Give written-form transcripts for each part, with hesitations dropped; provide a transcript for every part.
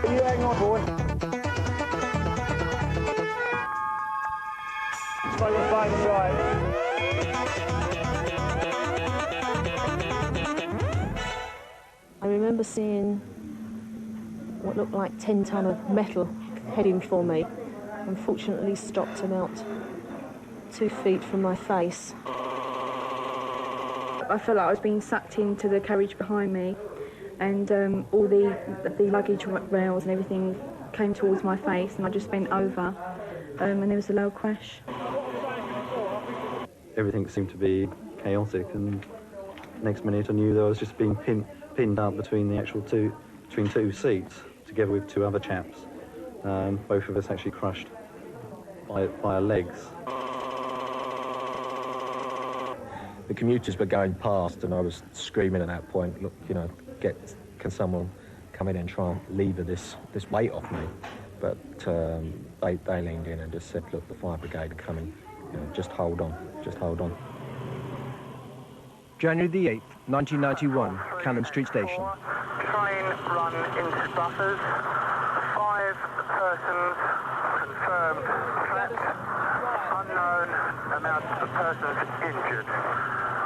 You hang on, boy. Slow the flame right. I remember seeing what looked like 10 ton of metal heading for me. Unfortunately stopped about 2 feet from my face. I felt like I was being sucked into the carriage behind me, and all the luggage rails and everything came towards my face, and I just bent over, and there was a loud crash. Everything seemed to be chaotic, and next minute I knew that I was just being pinned up between two seats, together with 2 other chaps. Both of us actually crushed by our legs. The commuters were going past, and I was screaming at that point, look, you know, can someone come in and try and lever this weight off me? But they leaned in and just said, look, the fire brigade are coming, you know, just hold on, just hold on. January the 8th, 1991, Cannon Street Station. Train run into buffers. 5 persons confirmed trapped. Unknown amount of persons injured.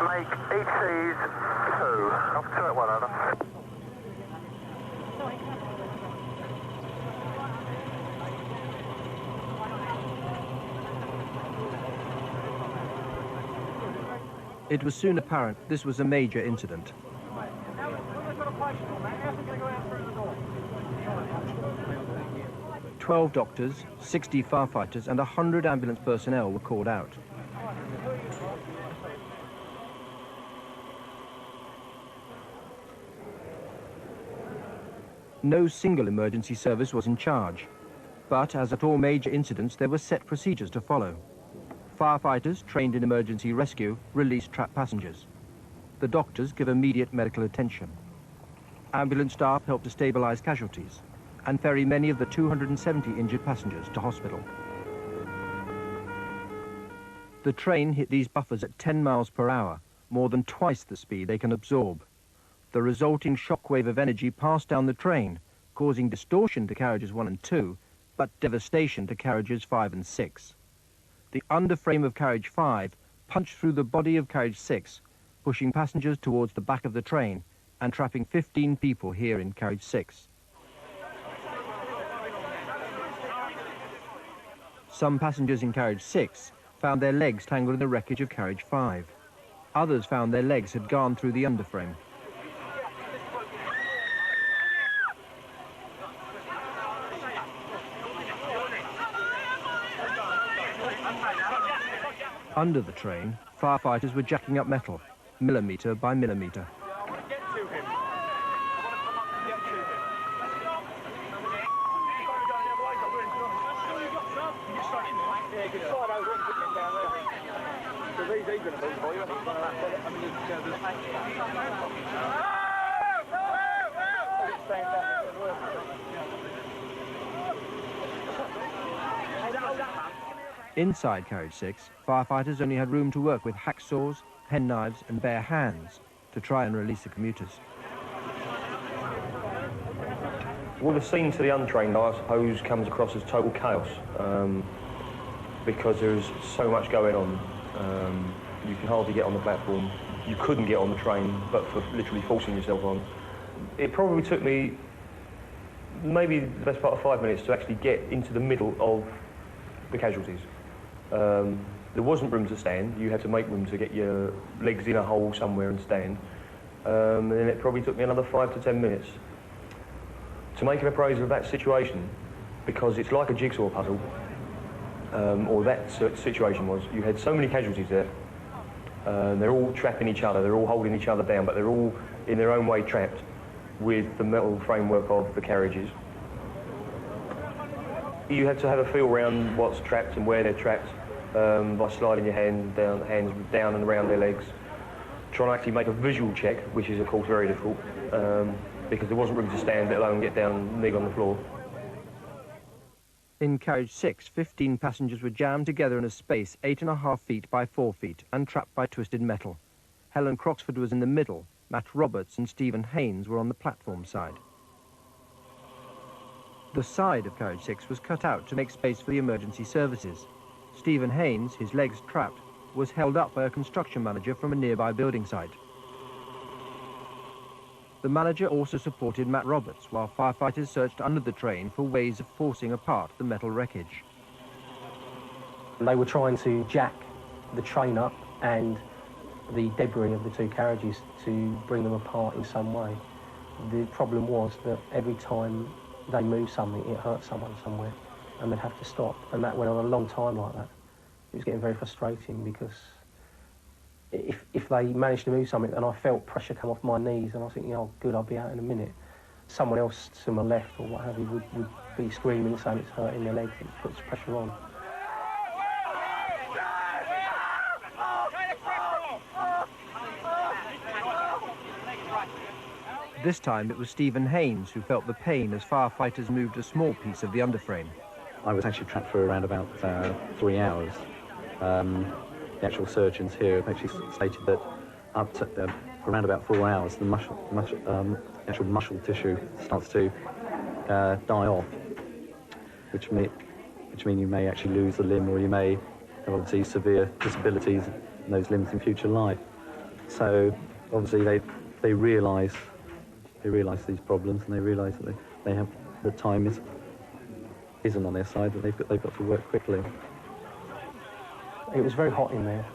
Make ETs 2. Off 2 at 1 over. It was soon apparent this was a major incident. "12 doctors, 60 firefighters and 100 ambulance personnel were called out. No single emergency service was in charge, but as at all major incidents, there were set procedures to follow. Firefighters trained in emergency rescue release trapped passengers. The doctors give immediate medical attention. Ambulance staff help to stabilize casualties and ferry many of the 270 injured passengers to hospital. The train hit these buffers at 10 miles per hour, more than twice the speed they can absorb. The resulting shockwave of energy passed down the train, causing distortion to carriages 1 and 2, but devastation to carriages 5 and 6. The underframe of carriage 5 punched through the body of carriage 6, pushing passengers towards the back of the train and trapping 15 people here in carriage 6. Some passengers in carriage 6 found their legs tangled in the wreckage of carriage 5. Others found their legs had gone through the underframe. Under the train, firefighters were jacking up metal, millimetre by millimetre. Inside carriage 6, firefighters only had room to work with hacksaws, penknives and bare hands to try and release the commuters. Well, the scene to the untrained, I suppose, comes across as total chaos because there's so much going on. You can hardly get on the platform. You couldn't get on the train, but for literally forcing yourself on. It probably took me maybe the best part of 5 minutes to actually get into the middle of the casualties. There wasn't room to stand. You had to make room to get your legs in a hole somewhere and stand. And then it probably took me another 5 to 10 minutes to make an appraisal of that situation, because it's like a jigsaw puzzle, or that situation was. You had so many casualties there. They're all trapping each other, they're all holding each other down, but they're all in their own way trapped with the metal framework of the carriages. You have to have a feel around what's trapped and where they're trapped by sliding your hands down and around their legs. Trying to actually make a visual check, which is of course very difficult, because there wasn't room to stand, let alone get down and leg on the floor. In carriage 6, 15 passengers were jammed together in a space 8.5 feet by 4 feet and trapped by twisted metal. Helen Croxford was in the middle. Matt Roberts and Stephen Haynes were on the platform side. The side of carriage 6 was cut out to make space for the emergency services. Stephen Haynes, his legs trapped, was held up by a construction manager from a nearby building site. The manager also supported Matt Roberts while firefighters searched under the train for ways of forcing apart the metal wreckage. They were trying to jack the train up and the debris of the two carriages to bring them apart in some way. The problem was that every time they moved something, it hurt someone somewhere, and they'd have to stop. And that went on a long time like that. It was getting very frustrating because if they managed to move something and I felt pressure come off my knees and I was thinking, oh good, I'll be out in a minute, someone else to my left or what have you would be screaming saying it's hurting their legs, it puts pressure on. This time it was Stephen Haynes who felt the pain as firefighters moved a small piece of the underframe. I was actually trapped for around about 3 hours. The actual surgeons here have actually stated that up to around about 4 hours, the actual muscle tissue starts to die off, which mean you may actually lose a limb, or you may have obviously severe disabilities in those limbs in future life. So obviously they realise these problems, and they realise that they have the time isn't on their side, that they've got to work quickly. It was very hot in there.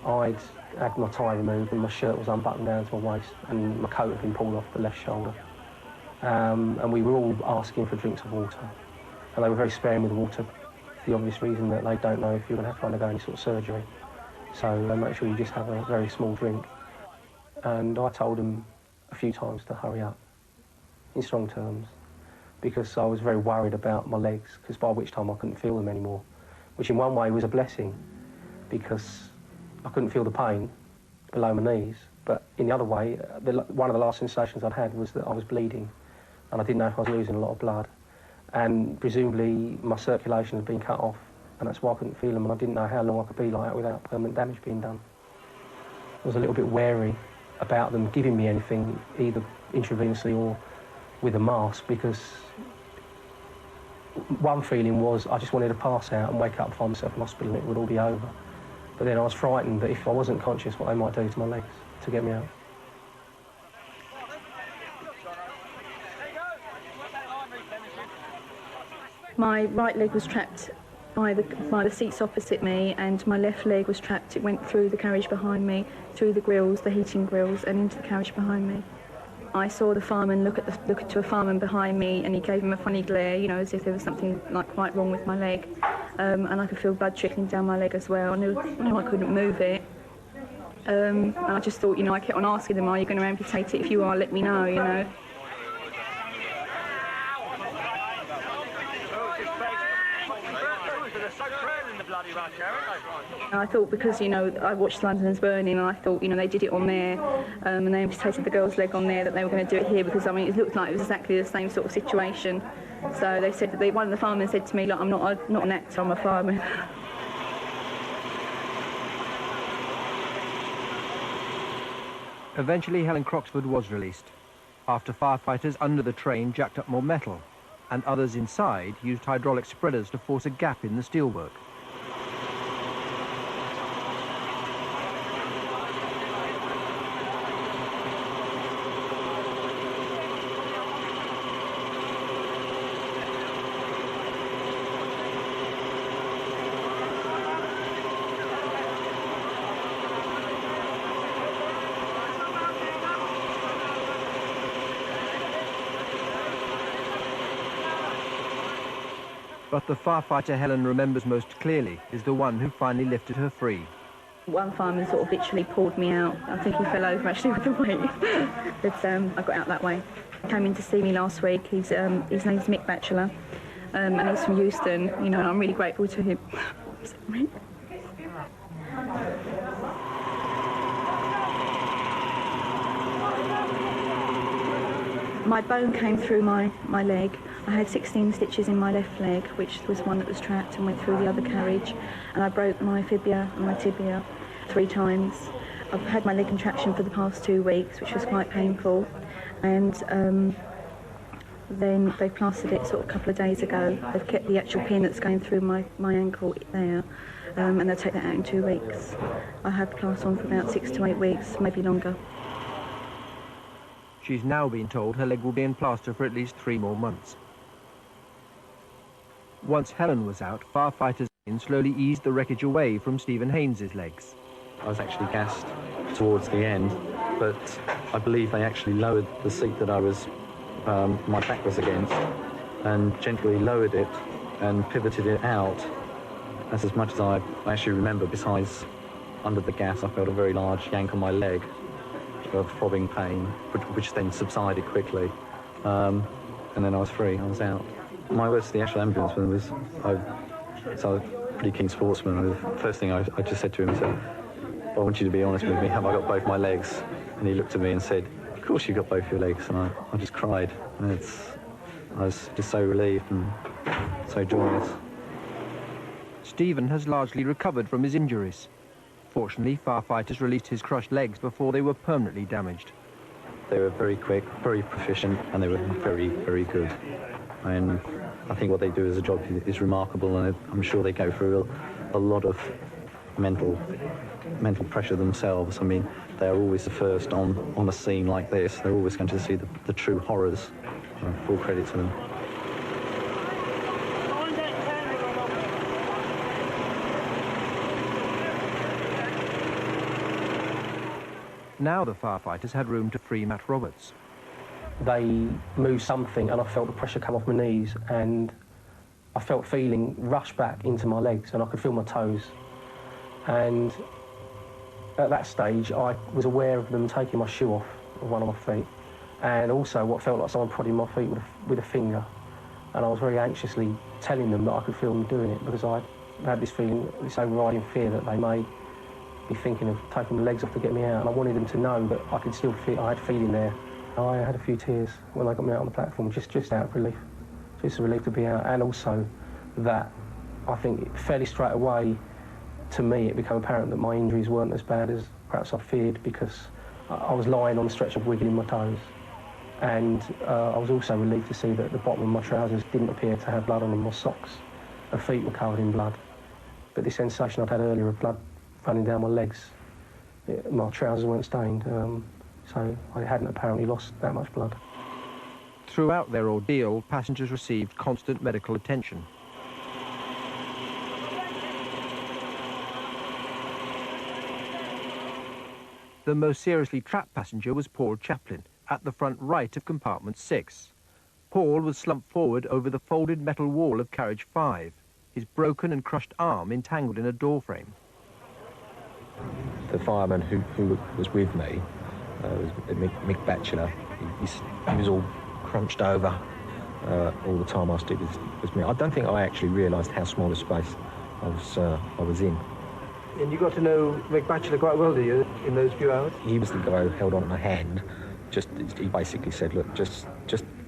I'd had my tie removed and my shirt was unbuttoned down to my waist and my coat had been pulled off the left shoulder. And we were all asking for drinks of water. And they were very sparing with the water for the obvious reason that they don't know if you're going to have to undergo any sort of surgery. So they make sure you just have a very small drink. And I told them a few times to hurry up, in strong terms, because I was very worried about my legs, because by which time I couldn't feel them anymore, which in one way was a blessing, because I couldn't feel the pain below my knees, but in the other way, one of the last sensations I'd had was that I was bleeding, and I didn't know if I was losing a lot of blood, and presumably my circulation had been cut off, and that's why I couldn't feel them, and I didn't know how long I could be like that without permanent damage being done. I was a little bit wary about them giving me anything, either intravenously or with a mask, because one feeling was I just wanted to pass out and wake up and find myself in hospital and it would all be over. But then I was frightened that if I wasn't conscious, what they might do to my legs to get me out. My right leg was trapped by the seats opposite me, and my left leg was trapped. It went through the carriage behind me, through the grills, the heating grills, and into the carriage behind me. I saw the fireman look to a fireman behind me, and he gave him a funny glare, you know, as if there was something like quite wrong with my leg. And I could feel blood trickling down my leg as well. I knew I couldn't move it. And I just thought, you know, I kept on asking them, are you going to amputate it? If you are, let me know, you know. I thought, because, you know, I watched London's Burning, and I thought, you know, they did it on there, and they amputated the girl's leg on there, that they were going to do it here, because, I mean, it looked like it was exactly the same sort of situation. So they said that one of the firemen said to me, look, I'm not an actor, I'm a fireman. Eventually, Helen Croxford was released, after firefighters under the train jacked up more metal, and others inside used hydraulic spreaders to force a gap in the steelwork. But the firefighter Helen remembers most clearly is the one who finally lifted her free. One fireman sort of literally pulled me out. I think he fell over actually with the weight. But I got out that way. He came in to see me last week. His name's Mick Batchelor, and he's from Euston. You know, and I'm really grateful to him. Sorry. My bone came through my leg. I had 16 stitches in my left leg, which was one that was trapped and went through the other carriage. And I broke my fibula and my tibia 3 times. I've had my leg contraction for the past 2 weeks, which was quite painful. And Then they plastered it sort of a couple of days ago. They've kept the actual pin that's going through my ankle there, and they'll take that out in 2 weeks. I had the plaster on for about 6 to 8 weeks, maybe longer. She's now been told her leg will be in plaster for at least 3 more months. Once Helen was out, firefighters slowly eased the wreckage away from Stephen Haynes's legs. I was actually gassed towards the end, but I believe they actually lowered the seat that I was, my back was against, and gently lowered it and pivoted it out. That's as much as I actually remember. Besides, under the gas, I felt a very large yank on my leg of throbbing pain, which then subsided quickly, and then I was free. I was out. My words to the actual ambulance man was, so I was a pretty keen sportsman. The first thing I just said to him, I said, I want you to be honest with me, have I got both my legs? And he looked at me and said, of course you've got both your legs. And I just cried. And I was just so relieved and so joyous. Stephen has largely recovered from his injuries. Fortunately, firefighters released his crushed legs before they were permanently damaged. They were very quick, very proficient, and they were very, very good. And I think what they do as a job is remarkable, and I'm sure they go through a lot of mental pressure themselves. I mean, they are always the first on a scene like this. They're always going to see the true horrors. Full credit to them. Now the firefighters had room to free Matt Roberts. They moved something and I felt the pressure come off my knees, and I felt feeling rush back into my legs, and I could feel my toes. And at that stage, I was aware of them taking my shoe off of one of my feet, and also what felt like someone prodding my feet with a finger. And I was very anxiously telling them that I could feel them doing it, because I had this feeling, this overriding fear that they may be thinking of taking my legs off to get me out, and I wanted them to know that I could still feel, I had feeling there. I had a few tears when they got me out on the platform, just out of relief. Just a relief to be out, and also that I think fairly straight away, to me, it became apparent that my injuries weren't as bad as perhaps I feared, because I was lying on the stretcher wiggling my toes. And I was also relieved to see that the bottom of my trousers didn't appear to have blood on them. My socks and feet were covered in blood. But the sensation I'd had earlier of blood running down my legs, my trousers weren't stained, so I hadn't apparently lost that much blood. Throughout their ordeal, passengers received constant medical attention. The most seriously trapped passenger was Paul Chaplin, at the front right of compartment 6. Paul was slumped forward over the folded metal wall of carriage 5, his broken and crushed arm entangled in a door frame. The fireman who was with me was Mick Batchelor. He was all crunched over all the time I stood with me. I don't think I actually realised how small a space I was in. And you got to know Mick Batchelor quite well, did you, in those few hours? He was the guy who held on to my hand. He basically said, look, just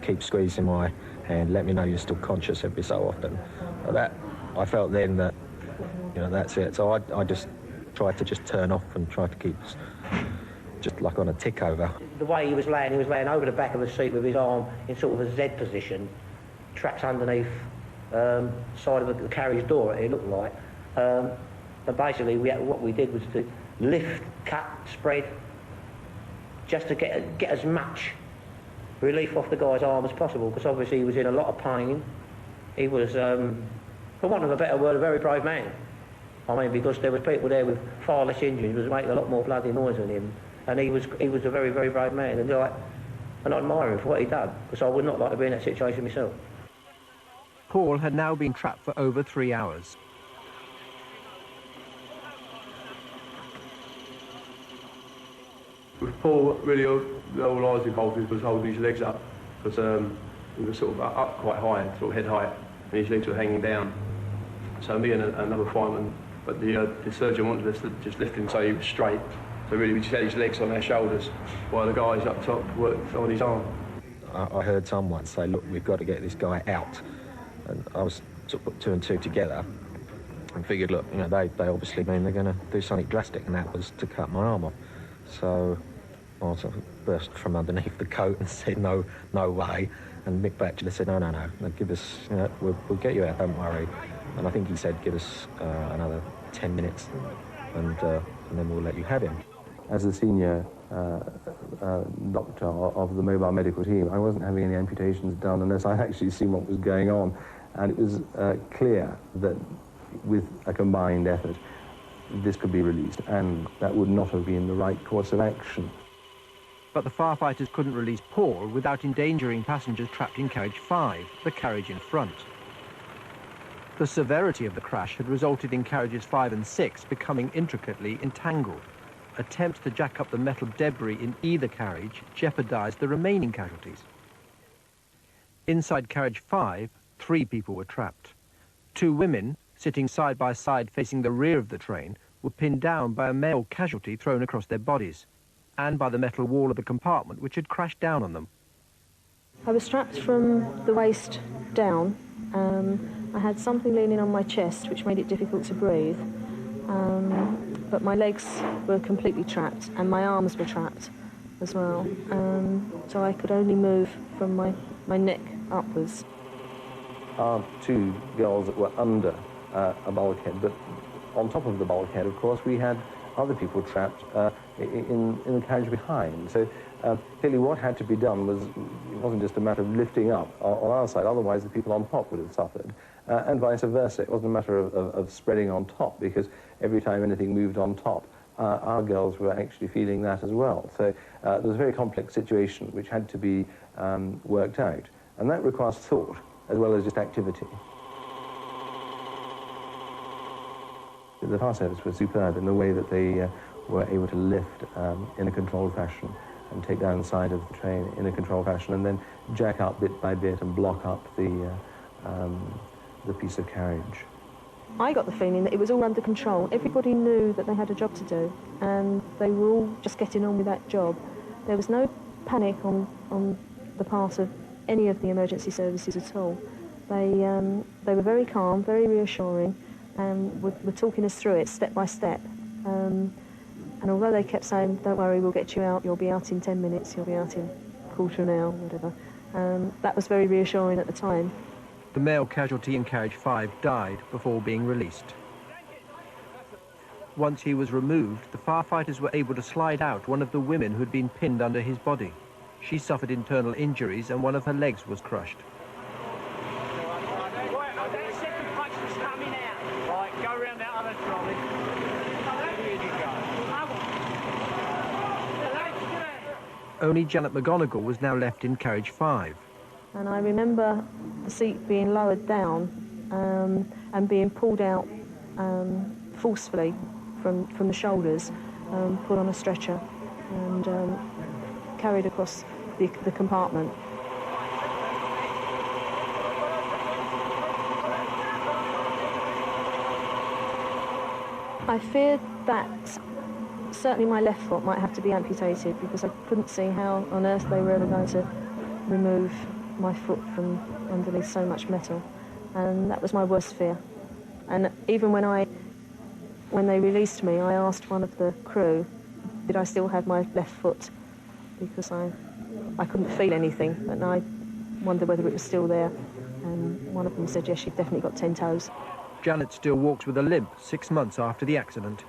keep squeezing my hand, let me know you're still conscious every so often. I felt then that, that's it. So I just tried to just turn off and try to keep just like on a tick over. The way he was laying over the back of the seat with his arm in sort of a Z position, trapped underneath side of the carriage door, it looked like. But basically what we did was to lift, cut, spread, just to get as much relief off the guy's arm as possible, because obviously he was in a lot of pain. He was, for want of a better word, a very brave man. I mean, because there was people there with far less injuries, was making a lot more bloody noise than him, and he was a very, very brave man, and I admire him for what he done, because I would not like to be in that situation myself. Paul had now been trapped for over 3 hours. With Paul, really, all I was involved with was holding his legs up, because he was sort of up quite high, sort of head height, and his legs were hanging down. So me and another fireman, but the surgeon wanted us to just lift him so he was straight. So really we just had his legs on our shoulders, while the guys up top worked on his arm. I heard someone say, look, we've got to get this guy out. And I was sort of put 2 and 2 together and figured, look, they obviously mean they're going to do something drastic, and that was to cut my arm off. So I sort of burst from underneath the coat and said, no way. And Mick Batchelor said, no, give us, we'll get you out, don't worry. And I think he said, give us another 10 minutes and then we'll let you have him. As the senior doctor of the mobile medical team, I wasn't having any amputations done unless I'd actually seen what was going on. And it was clear that with a combined effort, this could be released, and that would not have been the right course of action. But the firefighters couldn't release Paul without endangering passengers trapped in carriage 5, the carriage in front. The severity of the crash had resulted in carriages 5 and 6 becoming intricately entangled. Attempts to jack up the metal debris in either carriage jeopardized the remaining casualties. Inside carriage 5, 3 people were trapped. 2 women, sitting side by side facing the rear of the train, were pinned down by a male casualty thrown across their bodies, and by the metal wall of the compartment which had crashed down on them. I was strapped from the waist down. I had something leaning on my chest which made it difficult to breathe, but my legs were completely trapped and my arms were trapped as well, so I could only move from my neck upwards. Our 2 girls that were under a bulkhead, but on top of the bulkhead, of course, we had other people trapped in the carriage behind. So clearly what had to be done was, it wasn't just a matter of lifting up on our side, otherwise the people on top would have suffered, and vice versa. It wasn't a matter of spreading on top, because every time anything moved on top, our girls were actually feeling that as well. So there was a very complex situation which had to be worked out, and that requires thought as well as just activity. The fire service was superb in the way that they were able to lift in a controlled fashion and take down the side of the train in a controlled fashion, and then jack up bit by bit and block up the piece of carriage. I got the feeling that it was all under control. Everybody knew that they had a job to do, and they were all just getting on with that job. There was no panic on the part of any of the emergency services at all. They were very calm, very reassuring, and were talking us through it step by step. And although they kept saying, don't worry, we'll get you out, you'll be out in 10 minutes, you'll be out in a quarter of an hour, whatever, that was very reassuring at the time. The male casualty in carriage 5 died before being released. Once he was removed, the firefighters were able to slide out one of the women who had been pinned under his body. She suffered internal injuries and one of her legs was crushed. Only Janet McGonigal was now left in carriage 5. And I remember the seat being lowered down and being pulled out forcefully from the shoulders, put on a stretcher and carried across the compartment. I feared that certainly my left foot might have to be amputated, because I couldn't see how on earth they were ever going to remove my foot from underneath so much metal, and that was my worst fear. And even when they released me, I asked one of the crew, did I still have my left foot, because I couldn't feel anything, and I wondered whether it was still there, and one of them said, yes, you've definitely got 10 toes. Janet still walks with a limp 6 months after the accident.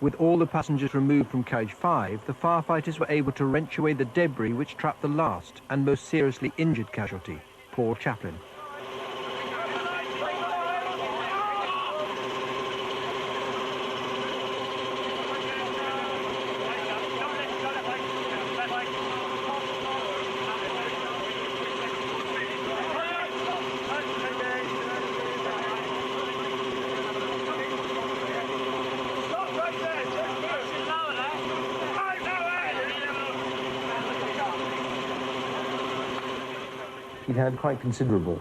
With all the passengers removed from carriage 5, the firefighters were able to wrench away the debris which trapped the last and most seriously injured casualty, Paul Chaplin. He had quite considerable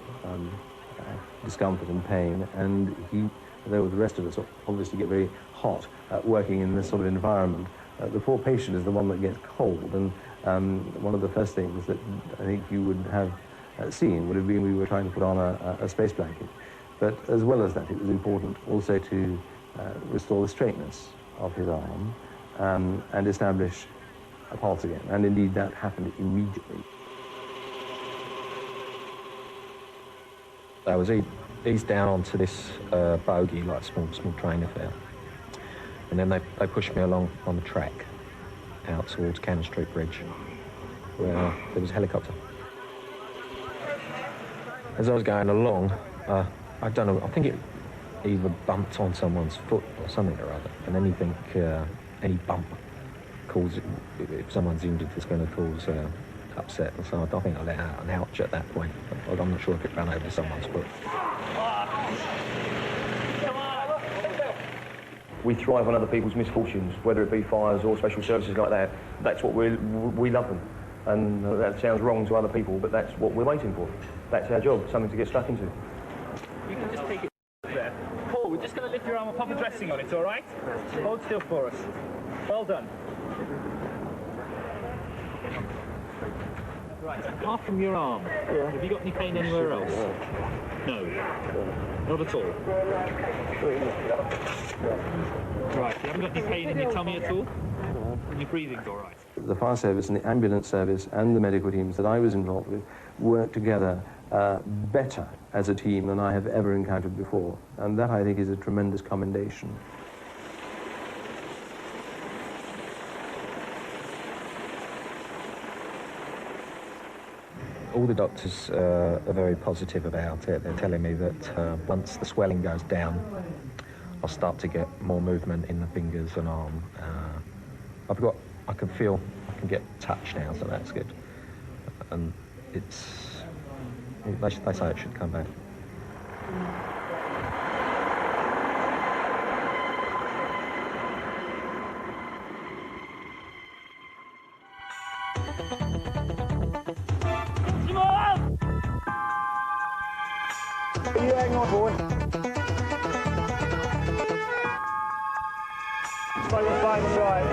discomfort and pain, and he, though the rest of us obviously get very hot working in this sort of environment, the poor patient is the one that gets cold, and one of the first things that I think you would have seen would have been we were trying to put on a space blanket. But as well as that, it was important also to restore the straightness of his arm and establish a pulse again, and indeed that happened immediately. I was eased down onto this bogie, like a small train affair. And then they pushed me along on the track out towards Cannon Street Bridge, where there was a helicopter. As I was going along, I don't know, I think it either bumped on someone's foot or something or other. And anything, any bump if someone's injured, it's going to cause upset. So I think I let out an ouch at that point. But I'm not sure if it ran over someone's foot. We thrive on other people's misfortunes, whether it be fires or special services like that. That's what we love them. And that sounds wrong to other people, but that's what we're waiting for. That's our job, something to get stuck into. You can just take it there. Paul, we're just going to lift your arm and pop a dressing on it, all right? Hold still for us. Well done. Right, apart from your arm, have you got any pain anywhere else? No. Not at all. Right, you haven't got any pain in your tummy at all? And your breathing's all right? The fire service and the ambulance service and the medical teams that I was involved with worked together better as a team than I have ever encountered before. And that, I think, is a tremendous commendation. All the doctors are very positive about it. They're telling me that once the swelling goes down, I'll start to get more movement in the fingers and arm. I can feel, I can get touch now, so that's good. And they say it should come back. You hang on, boy. Stay with fine side.